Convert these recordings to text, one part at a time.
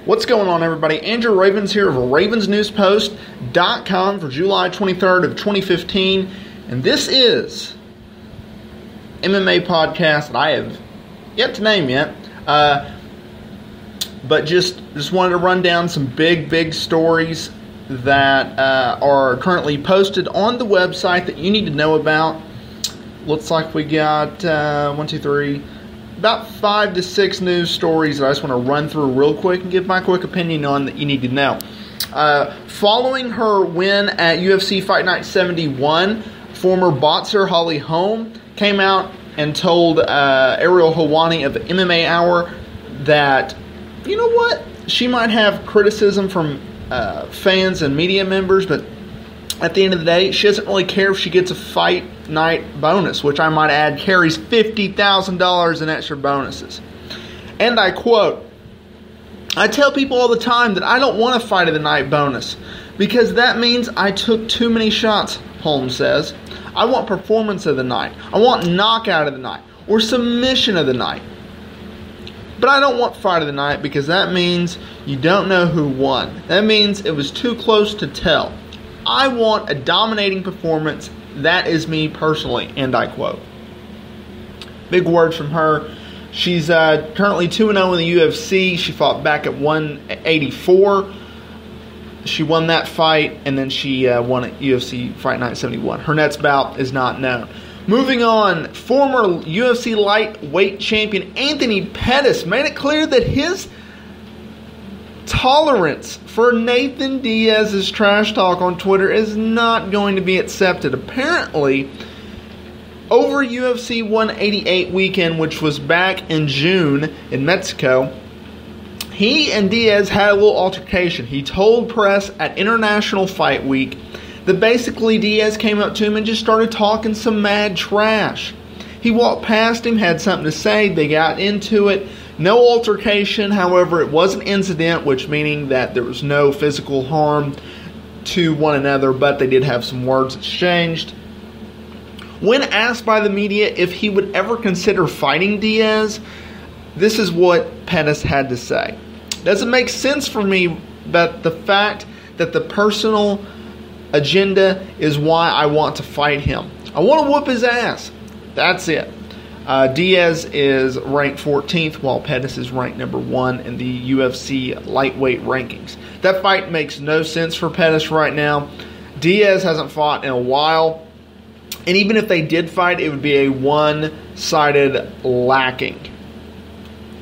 What's going on, everybody? Andrew Ravens here of RavensNewsPost.com for July 23rd of 2015. And this is MMA podcast that I have yet to name yet. But just wanted to run down some big stories that are currently posted on the website that you need to know about. Looks like we got about 5 to 6 news stories that I just want to run through real quick and give my quick opinion on that you need to know. Following her win at UFC Fight Night 71, former boxer Holly Holm came out and told Ariel Helwani of MMA Hour that, you know what, she might have criticism from fans and media members, but at the end of the day, she doesn't really care if she gets a fight night bonus, which I might add carries $50,000 in extra bonuses. And I quote, "I tell people all the time that I don't want a fight of the night bonus because that means I took too many shots," Holmes says. "I want performance of the night. I want knockout of the night or submission of the night. But I don't want fight of the night because that means you don't know who won. That means it was too close to tell. I want a dominating performance. That is me personally," and I quote. Big words from her. She's currently 2-0 in the UFC. She fought back at 184. She won that fight, and then she won at UFC Fight Night 71. Her next bout is not known. Moving on, former UFC lightweight champion Anthony Pettis made it clear that his tolerance for Nathan Diaz's trash talk on Twitter is not going to be accepted. Apparently, over UFC 188 weekend, which was back in June in Mexico, he and Diaz had a little altercation. He told press at International Fight Week that basically Diaz came up to him and just started talking some mad trash. He walked past him, had something to say, they got into it. No altercation, however, it was an incident, which meaning that there was no physical harm to one another, but they did have some words exchanged. When asked by the media if he would ever consider fighting Diaz, this is what Pettis had to say. "Doesn't make sense for me, but the fact that the personal agenda is why I want to fight him. I want to whoop his ass. That's it." Diaz is ranked 14th, while Pettis is ranked number 1 in the UFC lightweight rankings. That fight makes no sense for Pettis right now. Diaz hasn't fought in a while, and even if they did fight, it would be a one-sided lacking.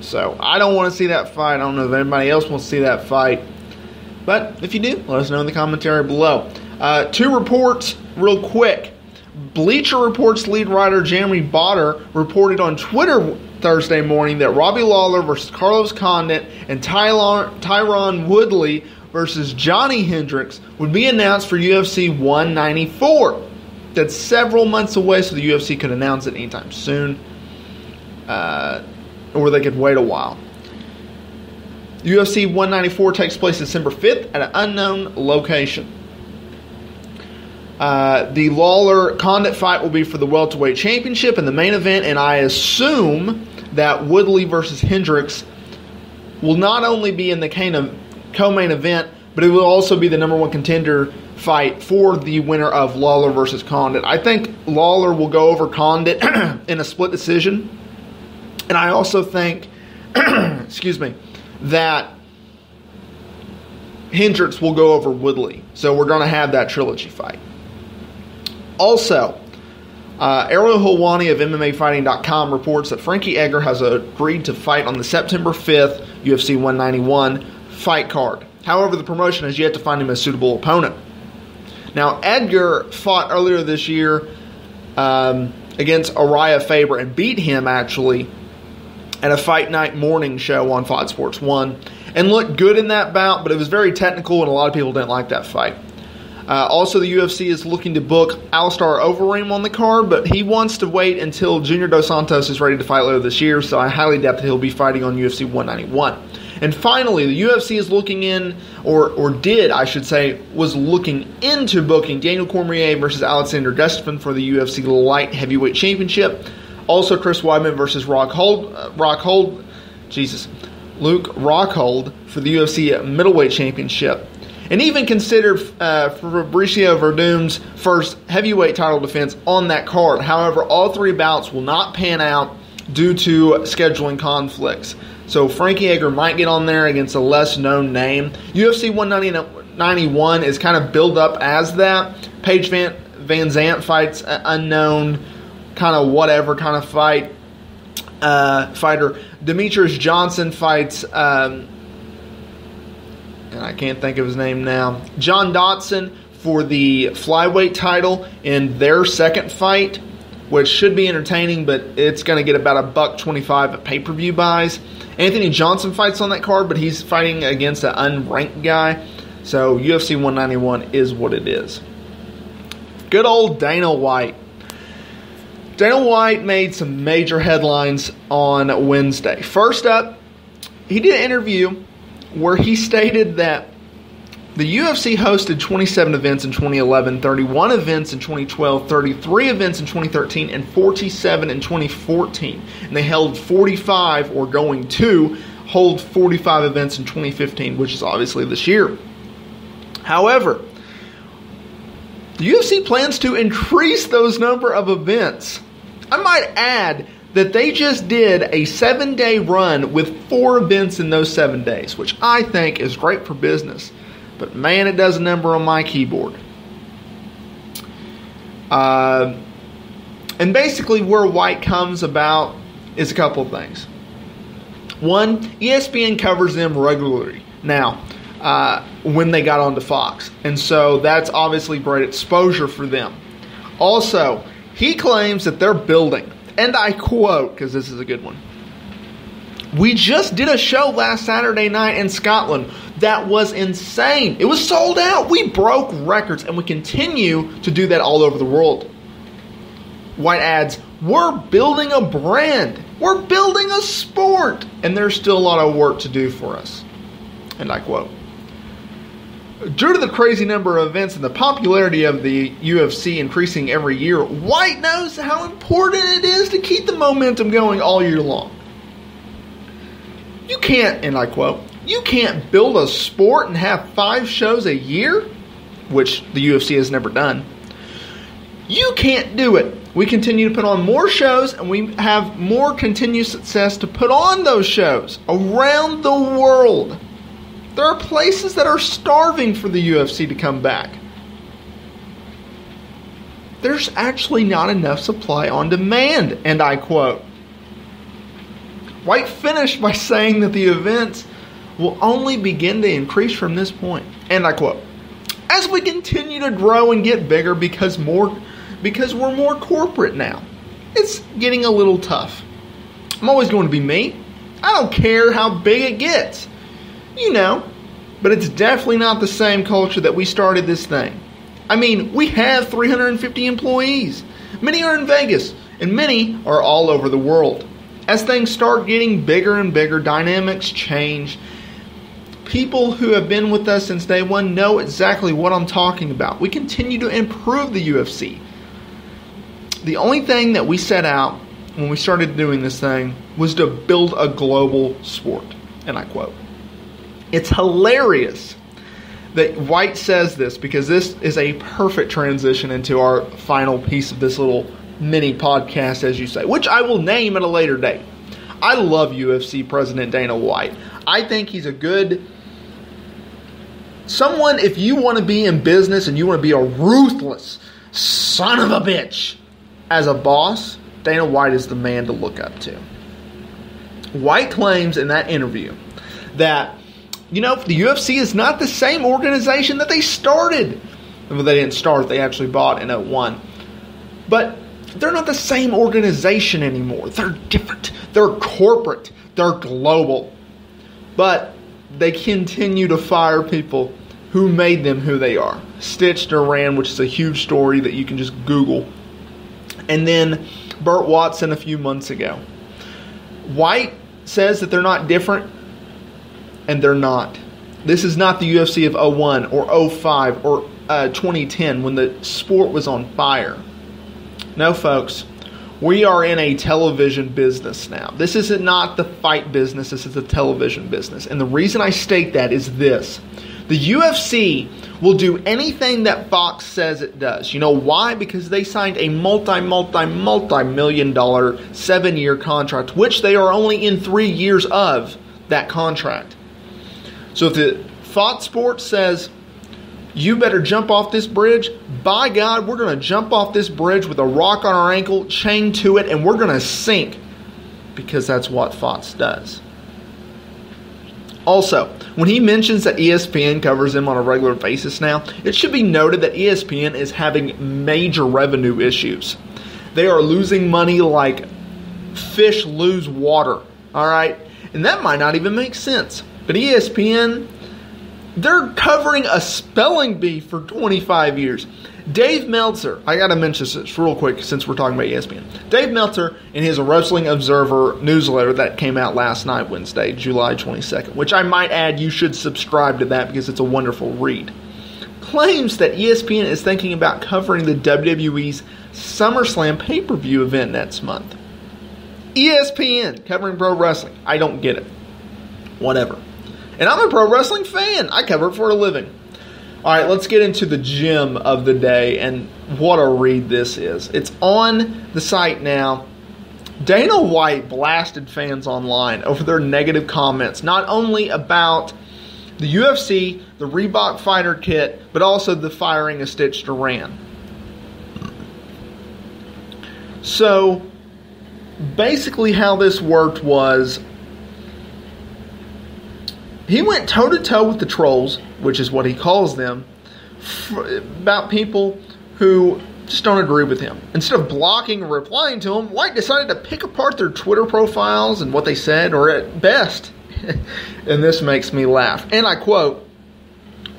So I don't want to see that fight. I don't know if anybody else wants to see that fight. But if you do, let us know in the commentary below. 2 reports real quick. Bleacher Report's lead writer Jeremy Botter reported on Twitter Thursday morning that Robbie Lawler versus Carlos Condit and Tyron Woodley versus Johnny Hendricks would be announced for UFC 194. That's several months away, so the UFC could announce it anytime soon. Or they could wait a while. UFC 194 takes place December 5th at an unknown location. The Lawler-Condit fight will be for the welterweight championship in the main event, and I assume that Woodley versus Hendricks will not only be in the co-main event, but it will also be the number 1 contender fight for the winner of Lawler versus Condit. I think Lawler will go over Condit in a split decision, and I also think, that Hendricks will go over Woodley. So we're going to have that trilogy fight. Also, Ariel Helwani of MMAfighting.com reports that Frankie Edgar has agreed to fight on the September 5th UFC 191 fight card. However, the promotion has yet to find him a suitable opponent. Now, Edgar fought earlier this year against Uriah Faber and beat him, actually, at a Fight Night morning show on Fox Sports 1 and looked good in that bout, but it was very technical and a lot of people didn't like that fight. Also, the UFC is looking to book Alistair Overeem on the card, but he wants to wait until Junior Dos Santos is ready to fight later this year, so I highly doubt that he'll be fighting on UFC 191. And finally, the UFC is looking in, or was looking into booking Daniel Cormier versus Alexander Gustafsson for the UFC Light Heavyweight Championship. Also, Chris Weidman versus Rock Luke Rockhold for the UFC middleweight championship, and even considered Fabricio Verdum's first heavyweight title defense on that card. However, all 3 bouts will not pan out due to scheduling conflicts. So Frankie Edgar might get on there against a less known name. UFC 191 is kind of built up as that. Paige Van Zant fights an unknown kind of whatever kind of fighter. Demetrius Johnson fights, and I can't think of his name now, John Dodson for the flyweight title in their second fight, which should be entertaining, but it's going to get about $1.25 at pay-per-view buys. Anthony Johnson fights on that card, but he's fighting against an unranked guy. So UFC 191 is what it is. Good old Dana White. Dana White made some major headlines on Wednesday. First up, he did an interview where he stated that the UFC hosted 27 events in 2011, 31 events in 2012, 33 events in 2013, and 47 in 2014. And they held 45, or going to hold 45 events in 2015, which is obviously this year. However, the UFC plans to increase those number of events. I might add that they just did a 7-day run with 4 events in those 7 days, which I think is great for business. But man, it does a number on my keyboard. And basically where White comes about is a couple of things. One, ESPN covers them regularly now when they got onto Fox. And so that's obviously great exposure for them. Also, he claims that they're building, and I quote, because this is a good one, "We just did a show last Saturday night in Scotland that was insane. It was sold out. We broke records, and we continue to do that all over the world." White adds, "We're building a brand. We're building a sport, and there's still a lot of work to do for us." And I quote, "Due to the crazy number of events and the popularity of the UFC increasing every year, White knows how important it is to keep the momentum going all year long. You can't," and I quote, "you can't build a sport and have 5 shows a year," which the UFC has never done. "You can't do it. We continue to put on more shows, and we have more continued success to put on those shows around the world. There are places that are starving for the UFC to come back. There's actually not enough supply on demand," and I quote. White finished by saying that the events will only begin to increase from this point. And I quote, "As we continue to grow and get bigger because we're more corporate now, it's getting a little tough. I'm always going to be me. I don't care how big it gets. You know, but it's definitely not the same culture that we started this thing. I mean, we have 350 employees. Many are in Vegas, and many are all over the world. As things start getting bigger and bigger, dynamics change. People who have been with us since day one know exactly what I'm talking about. We continue to improve the UFC. The only thing that we set out when we started doing this thing was to build a global sport." And I quote. It's hilarious that White says this, because this is a perfect transition into our final piece of this little mini podcast, as you say, which I will name at a later date. I love UFC President Dana White. I think he's a good someone. If you want to be in business and you want to be a ruthless son of a bitch as a boss, Dana White is the man to look up to. White claims in that interview that, you know, the UFC is not the same organization that they started. Well, they didn't start, they actually bought in 2001. But they're not the same organization anymore. They're different. They're corporate. They're global. But they continue to fire people who made them who they are. Stitch Duran, which is a huge story that you can just Google. And then Burt Watson a few months ago. White says that they're not different, and they're not. This is not the UFC of 2001 or 2005 or 2010 when the sport was on fire. No, folks. We are in a television business now. This is not the fight business. This is the television business. And the reason I state that is this. The UFC will do anything that Fox says it does. You know why? Because they signed a multi-million dollar 7-year contract, which they are only in 3 years of that contract. So if the Fox Sports says, you better jump off this bridge, by God, we're going to jump off this bridge with a rock on our ankle, chained to it, and we're going to sink. Because that's what Fox does. Also, when he mentions that ESPN covers him on a regular basis now, it should be noted that ESPN is having major revenue issues. They are losing money like fish lose water, all right? And that might not even make sense. But ESPN, they're covering a spelling bee for 25 years. Dave Meltzer, I got to mention this real quick since we're talking about ESPN. Dave Meltzer, in his Wrestling Observer newsletter that came out last night, Wednesday, July 22nd, which I might add you should subscribe to that because it's a wonderful read, claims that ESPN is thinking about covering the WWE's SummerSlam pay-per-view event next month. ESPN covering pro wrestling. I don't get it. Whatever. And I'm a pro wrestling fan. I cover it for a living. All right, let's get into the gem of the day, and what a read this is. It's on the site now. Dana White blasted fans online over their negative comments, not only about the UFC, the Reebok fighter kit, but also the firing of Stitch Duran. So, basically how this worked was, he went toe-to-toe with the trolls, which is what he calls them, about people who just don't agree with him. Instead of blocking or replying to him, White decided to pick apart their Twitter profiles and what they said, or at best, and this makes me laugh. And I quote,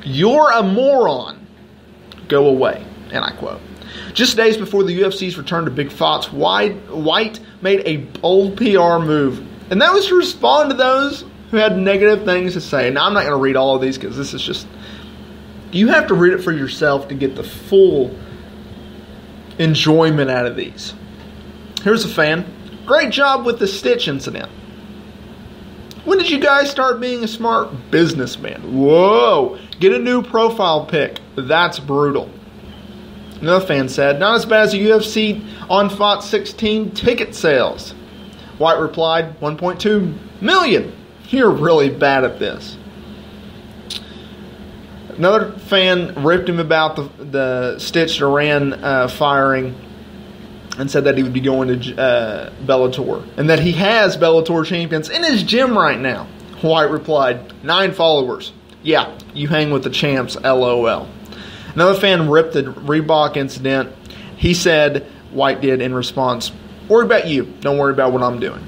"You're a moron. Go away." And I quote. Just days before the UFC's return to Big Fox, White made a bold PR move, and that was to respond to those who had negative things to say. Now, I'm not going to read all of these because this is just... You have to read it for yourself to get the full enjoyment out of these. Here's a fan. Great job with the Stitch incident. When did you guys start being a smart businessman? Whoa! Get a new profile pic. That's brutal. Another fan said, not as bad as the UFC on Fox 16 ticket sales. White replied, 1.2 million. You're really bad at this. Another fan ripped him about the Stitch Duran firing and said that he would be going to Bellator and that he has Bellator champions in his gym right now. White replied, 9 followers. Yeah, you hang with the champs, LOL. Another fan ripped the Reebok incident. He said, White did in response, worry about you. Don't worry about what I'm doing.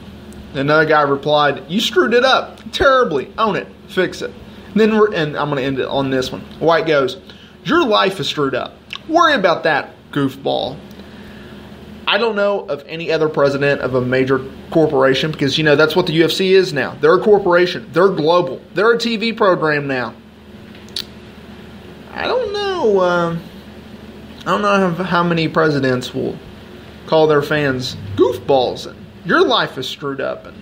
Another guy replied, you screwed it up terribly. Own it. Fix it. And I'm going to end it on this one. White goes, your life is screwed up. Worry about that, goofball. I don't know of any other president of a major corporation because, that's what the UFC is now. They're a corporation. They're global. They're a TV program now. I don't know how many presidents will call their fans goofballs and your life is screwed up and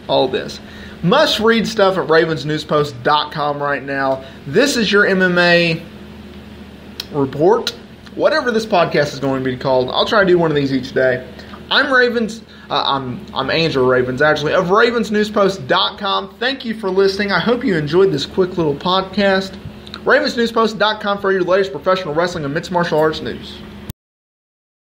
all this. Must read stuff at ravensnewspost.com right now. This is your MMA report. Whatever this podcast is going to be called, I'll try to do one of these each day. I'm Andrew Ravens, actually, of ravensnewspost.com. Thank you for listening. I hope you enjoyed this quick little podcast. ravensnewspost.com for your latest professional wrestling and mixed martial arts news.